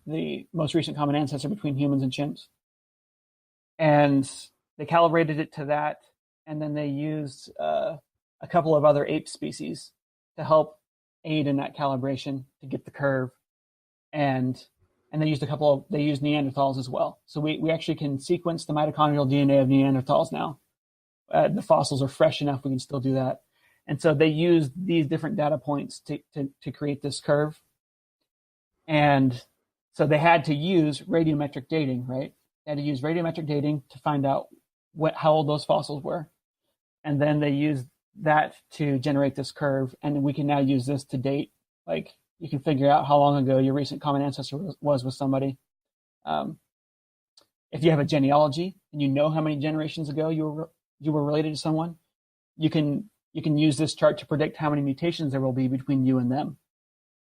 the most recent common ancestor between humans and chimps. And they calibrated it to that, and then they used a couple of other ape species to help aid in that calibration to get the curve. And they used Neanderthals as well. So we actually can sequence the mitochondrial DNA of Neanderthals now. The fossils are fresh enough, we can still do that. And so they used these different data points to create this curve. And so they had to use radiometric dating, right? They had to use radiometric dating to find out how old those fossils were. And then they used that to generate this curve. And we can now use this to date. Like, you can figure out how long ago your recent common ancestor was with somebody. If you have a genealogy and you know how many generations ago you were related to someone, you can use this chart to predict how many mutations there will be between you and them.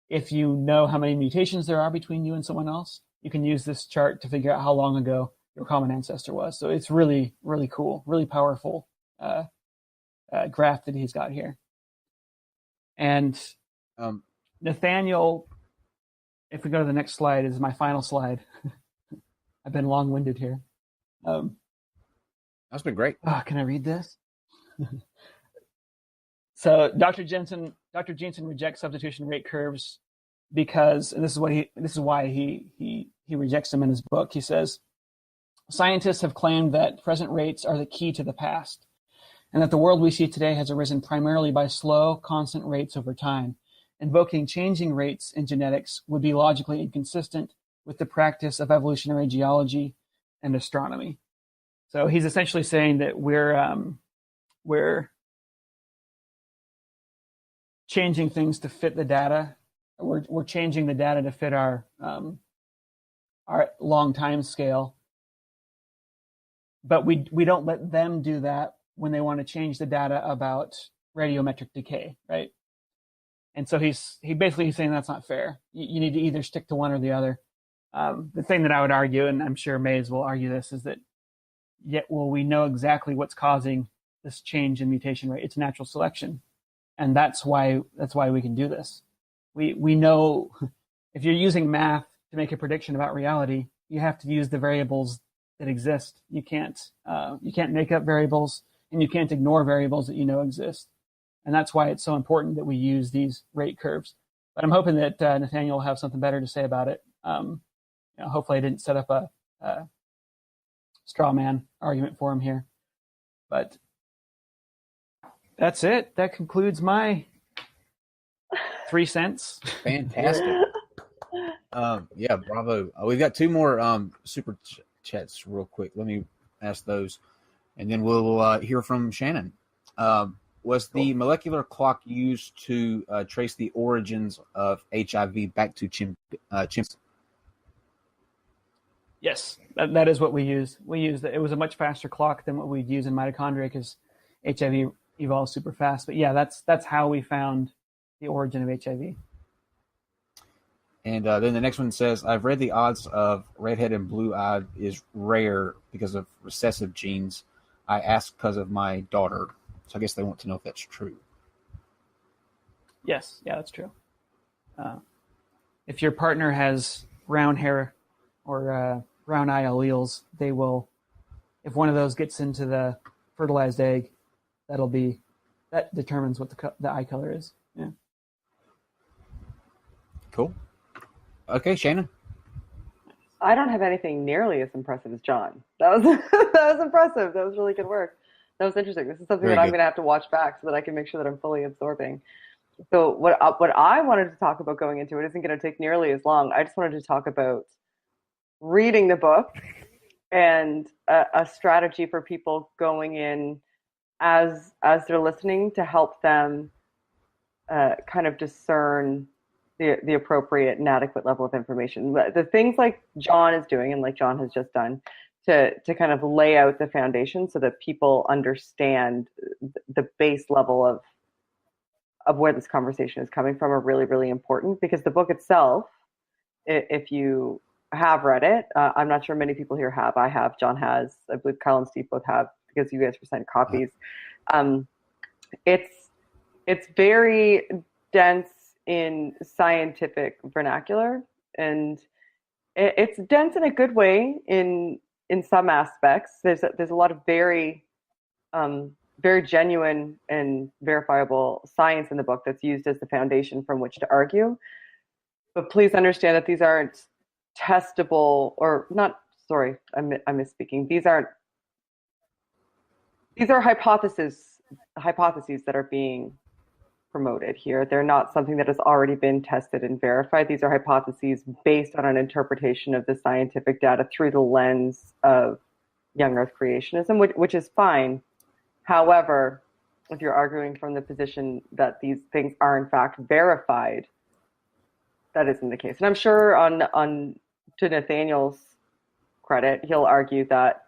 If you know how many mutations there are between you and someone else, you can use this chart to figure out how long ago your common ancestor was. So it's really, really cool, really powerful graph that he's got here. And Nathaniel, if we go to the next slide, is my final slide. I've been long-winded here. That's been great. Can I read this? So Dr. Jeanson rejects substitution rate curves because, and this is why he rejects them in his book. He says, scientists have claimed that present rates are the key to the past, and that the world we see today has arisen primarily by slow, constant rates over time. Invoking changing rates in genetics would be logically inconsistent with the practice of evolutionary geology and astronomy. So he's essentially saying that we're changing things to fit the data. We're changing the data to fit our long time scale, but we don't let them do that when they want to change the data about radiometric decay, right? And so he's basically saying that's not fair. You need to either stick to one or the other. The thing that I would argue, and I'm sure Mays will argue this, is that we know exactly what's causing this change in mutation rate. It's natural selection, and that's why we can do this. We know if you're using math to make a prediction about reality, you have to use the variables that exist. You can't make up variables, and you can't ignore variables that you know exist. And that's why it's so important that we use these rate curves. But I'm hoping that Nathaniel will have something better to say about it. Hopefully I didn't set up a straw man argument for him here. But that's it. That concludes my 3 cents. Fantastic. Yeah, bravo. We've got 2 more super chats real quick. Let me ask those, and then we'll hear from Shannon. Was the molecular clock used to trace the origins of HIV back to chimps? Yes, that is what we used. It was a much faster clock than what we'd use in mitochondria because HIV evolves super fast. But yeah, that's how we found the origin of HIV. And then the next one says, I've read the odds of redhead and blue-eyed is rare because of recessive genes. I asked because of my daughter. So I guess they want to know if that's true. Yes, yeah, that's true. If your partner has brown hair or brown eye alleles, they will, if one of those gets into the fertilized egg, that determines what the eye color is. Yeah. Cool. Okay, Shannon. I don't have anything nearly as impressive as Jon. That was impressive. That was really good work. That was interesting. This is something that I'm going to have to watch back so that I can make sure that I'm fully absorbing. So what I wanted to talk about going into it isn't going to take nearly as long. I just wanted to talk about reading the book and a strategy for people going in as they're listening to help them kind of discern the appropriate and adequate level of information. The things like Jon is doing and like Jon has just done to kind of lay out the foundation so that people understand the base level of where this conversation is coming from are really, really important, because the book itself, if you have read it, I'm not sure many people here have. I have. Jon has. I believe Kyle and Steve both have, because you guys were sent copies. It's very dense in scientific vernacular, and It's dense in a good way in some aspects. There's a lot of very very genuine and verifiable science in the book that's used as the foundation from which to argue. But please understand that these aren't testable, or not. Sorry, I'm misspeaking. These are hypotheses that are being promoted here. They're not something that has already been tested and verified. These are hypotheses based on an interpretation of the scientific data through the lens of young Earth creationism, which is fine. However, if you're arguing from the position that these things are in fact verified, that isn't the case. And I'm sure to Nathaniel's credit, he'll argue that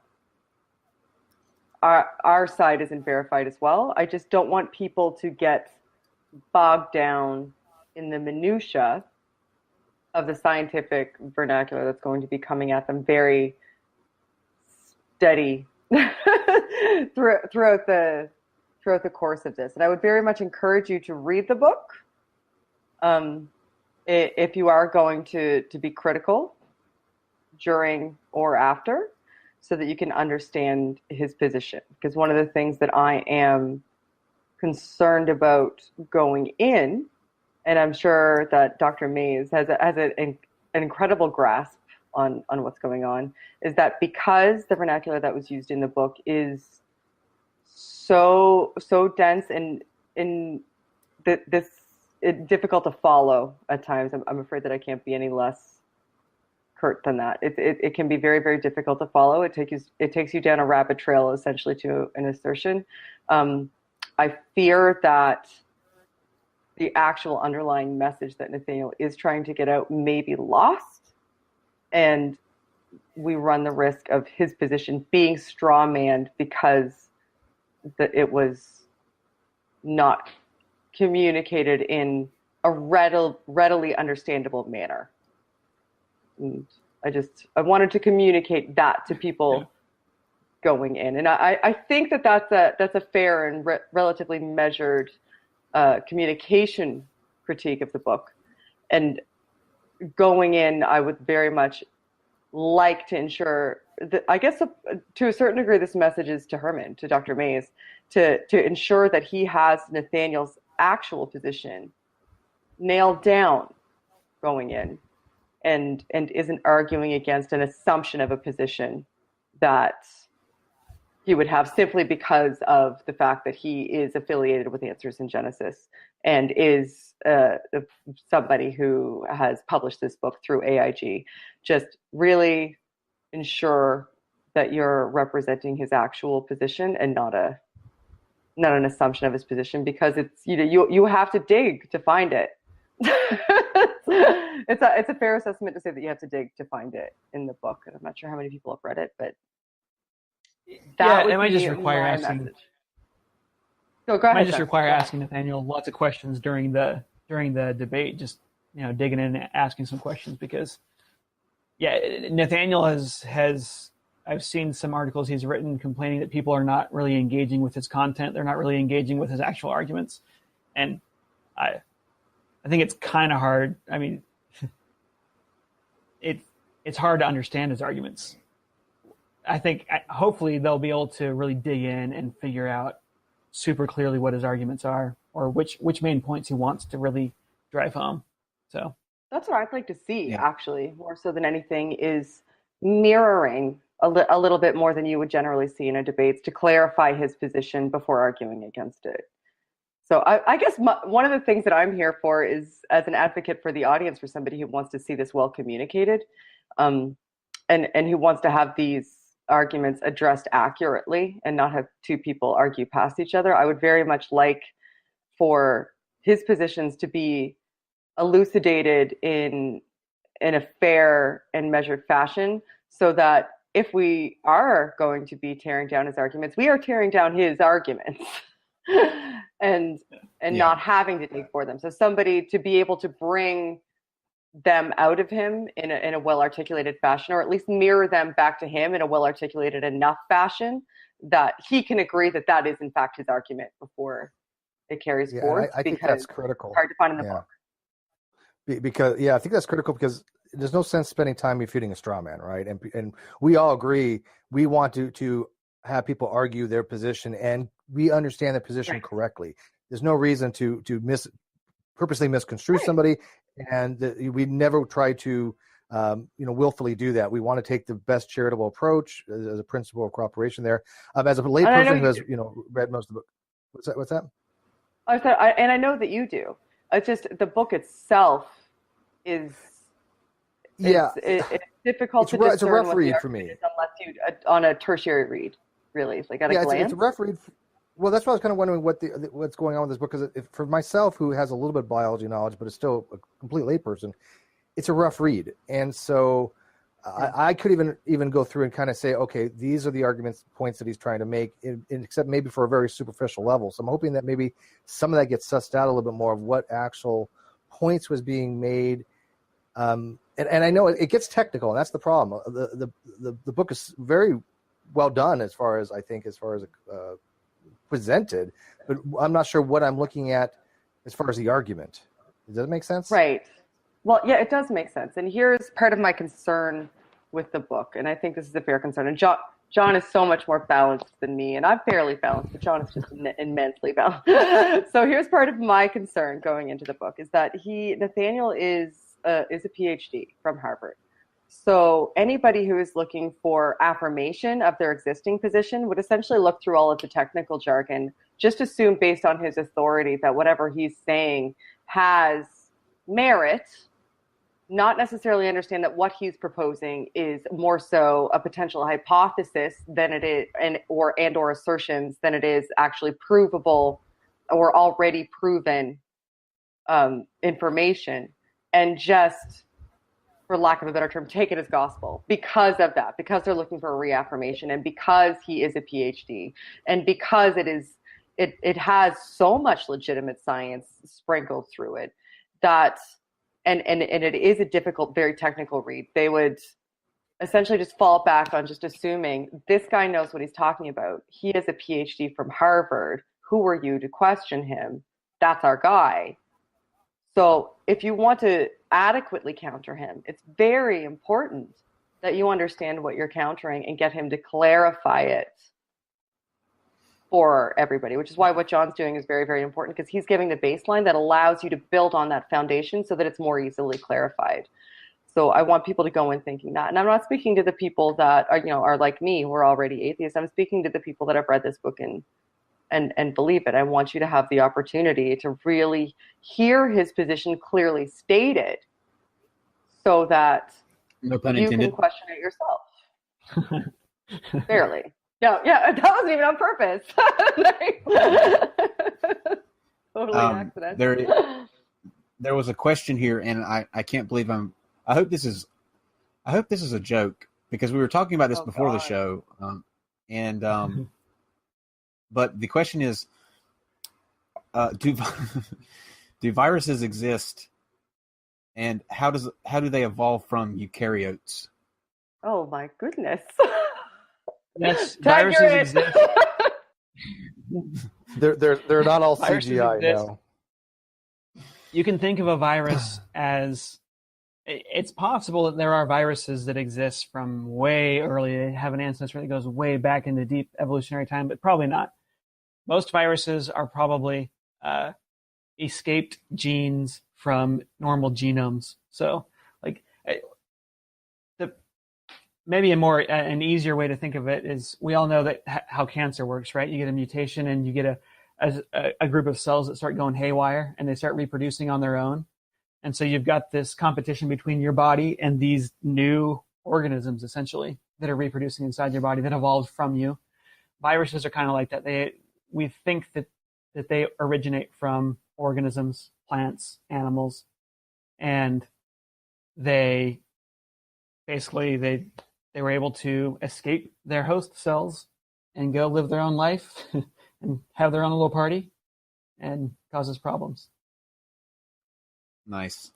our side isn't verified as well. I just don't want people to get bogged down in the minutia of the scientific vernacular that's going to be coming at them very steady throughout the course of this. And I would very much encourage you to read the book if you are going to be critical during or after, so that you can understand his position. Because one of the things that I am concerned about going in, and I'm sure that Dr. Mays has an incredible grasp on what's going on, is that because the vernacular that was used in the book is so dense and difficult to follow at times, I'm afraid that I can't be any less curt than that. It can be very, very difficult to follow. It takes you down a rabbit trail, essentially, to an assertion. I fear that the actual underlying message that Nathaniel is trying to get out may be lost, and we run the risk of his position being strawmanned because it was not communicated in a readily understandable manner. And I wanted to communicate that to people going in, and I think that's a fair and relatively measured communication critique of the book. And going in, I would very much like to ensure that, I guess to a certain degree, this message is to Herman, to Dr. Mays, to ensure that he has Nathaniel's actual position nailed down going in, and isn't arguing against an assumption of a position that he would have simply because of the fact that he is affiliated with Answers in Genesis and is somebody who has published this book through AIG. Just really ensure that you're representing his actual position and not an assumption of his position, because it's, you have to dig to find it. It's a fair assessment to say that you have to dig to find it in the book, and I'm not sure how many people have read it, but it might just require asking. So go ahead. Might just require asking Nathaniel lots of questions during the debate, just digging in and asking some questions, because Nathaniel has I've seen some articles he's written complaining that people are not really engaging with his content. They're not really engaging with his actual arguments, and I think it's kind of hard. I mean, it's hard to understand his arguments. I think hopefully they'll be able to really dig in and figure out super clearly what his arguments are, or which main points he wants to really drive home. So that's what I'd like to see, actually, more so than anything, is mirroring a little bit more than you would generally see in a debate, to clarify his position before arguing against it. So I guess one of the things that I'm here for is as an advocate for the audience, for somebody who wants to see this well communicated, and who wants to have these arguments addressed accurately and not have two people argue past each other. I would very much like for his positions to be elucidated in a fair and measured fashion, so that if we are going to be tearing down his arguments, we are tearing down his arguments and not having to dig for them. So somebody to be able to bring them out of him in a well-articulated fashion, or at least mirror them back to him in a well-articulated enough fashion that he can agree that that is in fact his argument before it carries forth. I think that's critical. It's hard to find in the book. Because I think that's critical, because there's no sense spending time refuting a straw man, right? And we all agree we want to have people argue their position, and we understand their position correctly. There's no reason to purposely misconstrue somebody, and we never try to willfully do that. We want to take the best charitable approach as a principle of cooperation there. As a layperson who has read most of the book. What's that? And I know that you do. It's just the book itself is it's difficult to discern. It's a rough read for me, unless you on a tertiary read, really, like at a glance. It's a rough read. Well, that's why I was kind of wondering what's going on with this book, because for myself, who has a little bit of biology knowledge but is still a complete layperson, it's a rough read, and so I could even go through and kind of say, okay, these are the points that he's trying to make, except maybe for a very superficial level. So I'm hoping that maybe some of that gets sussed out a little bit more of what actual points was being made. And I know it gets technical, and that's the problem. The book is very well done as far as presented, but I'm not sure what I'm looking at as far as the argument. Does that make sense? Right. Well, yeah, it does make sense. And here's part of my concern with the book, and I think this is a fair concern. And Jon is so much more balanced than me, and I'm fairly balanced, but Jon is just immensely balanced. So here's part of my concern going into the book, is that Nathaniel is a PhD from Harvard. So anybody who is looking for affirmation of their existing position would essentially look through all of the technical jargon, just assume based on his authority that whatever he's saying has merit, not necessarily understand that what he's proposing is more so a potential hypothesis than it is, or assertions than it is actually provable or already proven information, and just, for lack of a better term, take it as gospel because of that, because they're looking for a reaffirmation, and because he is a PhD, and because it has so much legitimate science sprinkled through it, that and it is a difficult, very technical read. They would essentially just fall back on just assuming this guy knows what he's talking about. He has a PhD from Harvard. Who are you to question him? That's our guy. So if you want to adequately counter him, it's very important that you understand what you're countering and get him to clarify it for everybody, which is why what Jon's doing is very, very important, because he's giving the baseline that allows you to build on that foundation so that it's more easily clarified. So I want people to go in thinking that. And I'm not speaking to the people that are like me, who are already atheists. I'm speaking to the people that have read this book and believe it. I want you to have the opportunity to really hear his position clearly stated, so that no pun you intended. can question it yourself. Barely. Yeah, that wasn't even on purpose. Totally accidental. There was a question here, and I can't believe I hope this is a joke, because we were talking about this before the show, but the question is, do viruses exist, and how do they evolve from eukaryotes? Oh my goodness. Yes, viruses exist. They're not all Viruses CGI exist. now. You can think of a virus as, it's possible that there are viruses that exist from way early. They have an ancestor that goes way back into deep evolutionary time, but probably not. Most viruses are probably escaped genes from normal genomes. So, maybe an easier way to think of it is, we all know that how cancer works, right? You get a mutation and you get a group of cells that start going haywire, and they start reproducing on their own. And so you've got this competition between your body and these new organisms, essentially, that are reproducing inside your body that evolved from you. Viruses are kind of like that. We think that they originate from organisms, plants, animals, and they were able to escape their host cells and go live their own life and have their own little party and causes problems. Nice.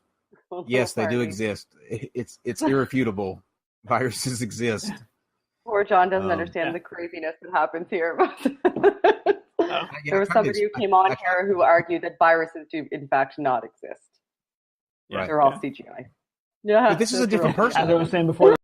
Yes, they do exist. It's irrefutable. Viruses exist. Poor Jon doesn't understand the craziness that happens here. There was somebody who came on here who argued that viruses do in fact not exist. Right. They're all CGI. Yeah. But this is a different As I person. was saying before,